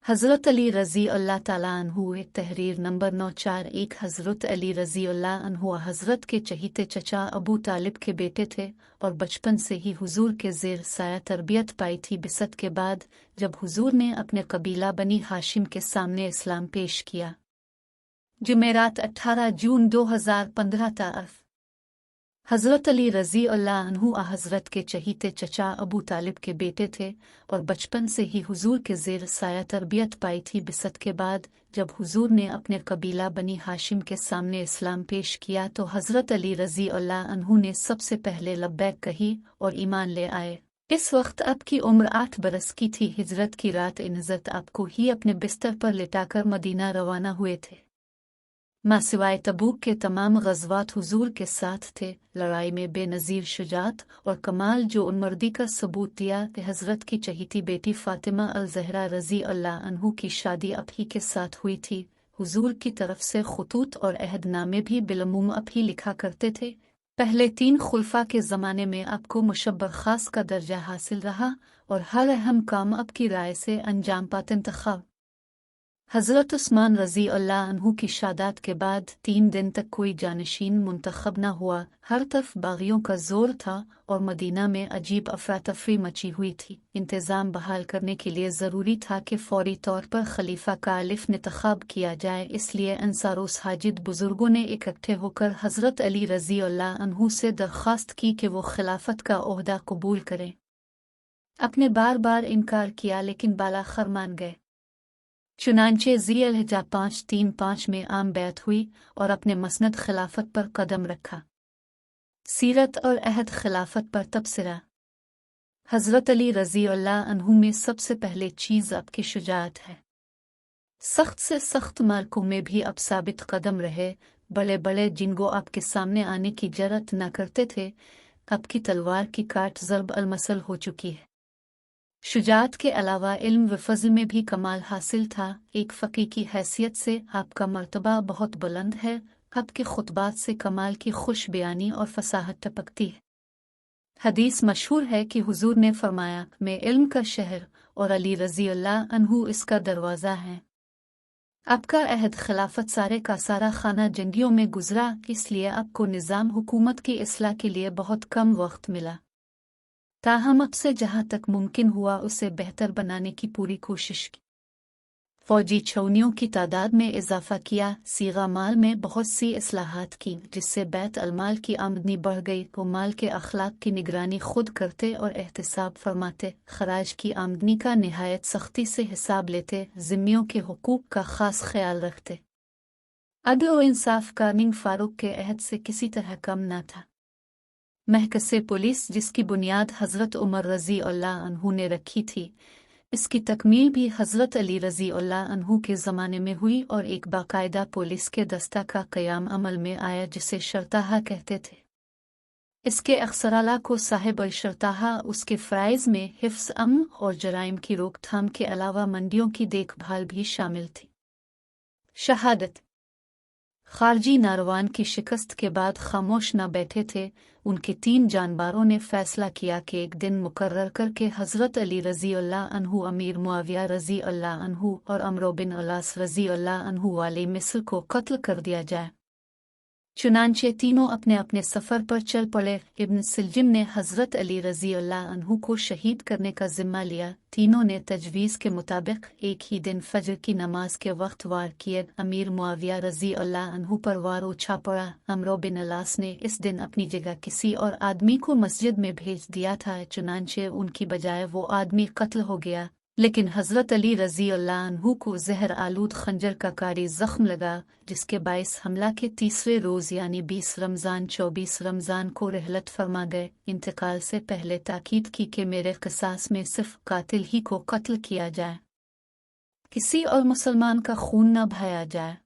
हज़रत अली रज़ी अल्लाह ताला अन्हु तहरीर नंबर 941। हज़रत अली रज़ी अल्लाह अन्हु हज़रत के चहीते चचा अबू तालिब के बेटे थे और बचपन से ही हुजूर के ज़ेर साया तरबियत पाई थी। बिसत के बाद जब हुजूर ने अपने कबीला बनी हाशिम के सामने इस्लाम पेश किया, जुमेरात 18 जून 2015 तारीख़। हज़रत अली रज़ी अल्लाह अन्हु हज़रत के चहीते चचा अबू तालिब के बेटे थे और बचपन से ही हुजूर के ज़ेर साया तरबियत पाई थी। बिसत के बाद जब हुजूर ने अपने कबीला बनी हाशिम के सामने इस्लाम पेश किया तो हज़रत अली रज़ी अल्लाह अन्हु ने सबसे पहले लब्बैक कही और ईमान ले आए। इस वक्त आपकी उम्र 8 बरस की थी। हिजरत की रात हज़रत आपको ही अपने बिस्तर पर लिटाकर मदीना रवाना हुए थे। मां सिवाय तबूक के तमाम ग़ज़वात हुजूर के साथ थे। लड़ाई में बेनज़ीर शुजात और कमाल जो उन्मर्दी का सबूत दिया कि हज़रत की चहीती बेटी फ़ातिमा अल-ज़हरा रज़ी अल्लाह अन्हु की शादी आप ही के साथ हुई थी। हुजूर की तरफ से ख़ुतूत और अहदनामे भी बिलअमूम आप ही लिखा करते थे। पहले 3 खुलफा के ज़माने में आपको मुशब्बर ख़ास का दर्जा हासिल रहा और हर अहम काम आपकी राय से अंजाम पाते इंतख़ाब। हज़रत उस्मान रज़ी अल्लाह अन्हु की शहादत के बाद 3 दिन तक कोई जानशीन मुंतखब न हुआ। हर तरफ बागियों का जोर था और मदीना में अजीब अफरा तफरी मची हुई थी। इंतज़ाम बहाल करने के लिए ज़रूरी था कि फ़ौरी तौर पर खलीफा का अलिफ इंतखाब किया जाए। इसलिए अंसार साजिद बुज़ुर्गों ने इकट्ठे होकर हज़रत अली रज़ी अल्लाह अन्हु से दरख्वास्त की कि वो खिलाफत का ओहदा कबूल करें। आपने बार बार इनकार किया लेकिन बालाखर मान गए। चुनांचे ज़िल-हिज्जा 535 में आम बैत हुई और अपने मसनद खिलाफत पर कदम रखा। सीरत और अहद खिलाफत पर तबसरा। हज़रत अली रज़ी अल्लाह अन्हु में सबसे पहले चीज़ आपकी शुजाअत है। सख्त से सख्त मार्कों में भी आप साबित कदम रहे। बड़े बड़े जिनको आपके सामने आने की जरत न करते थे, आपकी तलवार की काट ज़रब अलमसल हो चुकी है। शुजाअत के अलावा इल्म व फ़ज़ल में भी कमाल हासिल था। एक फ़क़ीह की हैसियत से आपका मर्तबा बहुत बुलंद है। आपके खुतबात से कमाल की खुश बयानी और फसाहत टपकती है। हदीस मशहूर है कि हुजूर ने फरमाया, मैं इल्म का शहर और अली रज़ी अल्लाह अन्हु इसका दरवाज़ा है। आपका अहद खिलाफत सारे का सारा खाना जंगियों में गुजरा, इसलिए आपको निज़ाम हुकूमत की इस्लाह के लिए बहुत कम वक्त मिला। ताहम अब से जहाँ तक मुमकिन हुआ उसे बेहतर बनाने की पूरी कोशिश की। फ़ौजी छौनियों की तादाद में इजाफा किया। सीगा माल में बहुत सी इस्लाहात की जिससे बैत अलमाल की आमदनी बढ़ गई। वो माल के अखलाक की निगरानी खुद करते और एहतिसाब फरमाते। खराज की आमदनी का निहायत सख्ती से हिसाब लेते। ज़िम्मियों के हुकूक का ख़ास ख्याल रखते। अदल और इंसाफ का निंग फारूक के अहद से किसी तरह कम न था। महकसे पुलिस जिसकी बुनियाद हज़रत उमर रज़ी अल्लाह अन्हु ने रखी थी, इसकी तकमील भी हज़रत अली रज़ी अल्लाह अन्हु के ज़माने में हुई और एक बाकायदा पुलिस के दस्ता का क़याम अमल में आया जिसे शर्ताहा कहते थे। इसके अक्सराला को साहिब अल शर्ताहा उसके फ़राइज़ में हिफ्ज़ अम्न और जराइम की रोकथाम के अलावा मंडियों की देखभाल भी शामिल थी। शहादत। खारजी नारवान की शिकस्त के बाद खामोश न बैठे थे। उनके 3 जानबारों ने फैसला किया कि एक दिन मुकर्रर करके हज़रत अली रज़ी अल्लाह अन्हु, अमीर मुआविया रज़ी अल्लाह अन्हु और अमरो बिन अलास रज़ी अल्लाह अन्हु वाले मिस्र को कत्ल कर दिया जाए। चुनांचे तीनों अपने अपने सफ़र पर चल पड़े। इब्न सिलजिम ने हज़रत अली रज़ी अल्लाह अन्हु को शहीद करने का ज़िम्मा लिया। तीनों ने तजवीज़ के मुताबिक एक ही दिन फजर की नमाज के वक्त वार किए। अमीर मुआविया रज़ी अल्लाह अन्हु पर वार ओछा पड़ा। अमरो बिन अलास ने इस दिन अपनी जगह किसी और आदमी को मस्जिद में भेज दिया था, चुनांचे उनकी बजाय वो आदमी कत्ल हो गया। लेकिन हज़रत अली रज़ी अल्लाह अन्हु को जहर आलूद खंजर का कारी ज़ख्म लगा, जिसके बाइस हमला के तीसरे रोज़ यानी 20 रमज़ान 24 रमज़ान को रहलत फरमा गए। इंतकाल से पहले ताकीद की कि मेरे क़िसास में सिर्फ कातिल ही को कत्ल किया जाए, किसी और मुसलमान का खून न बहाया जाए।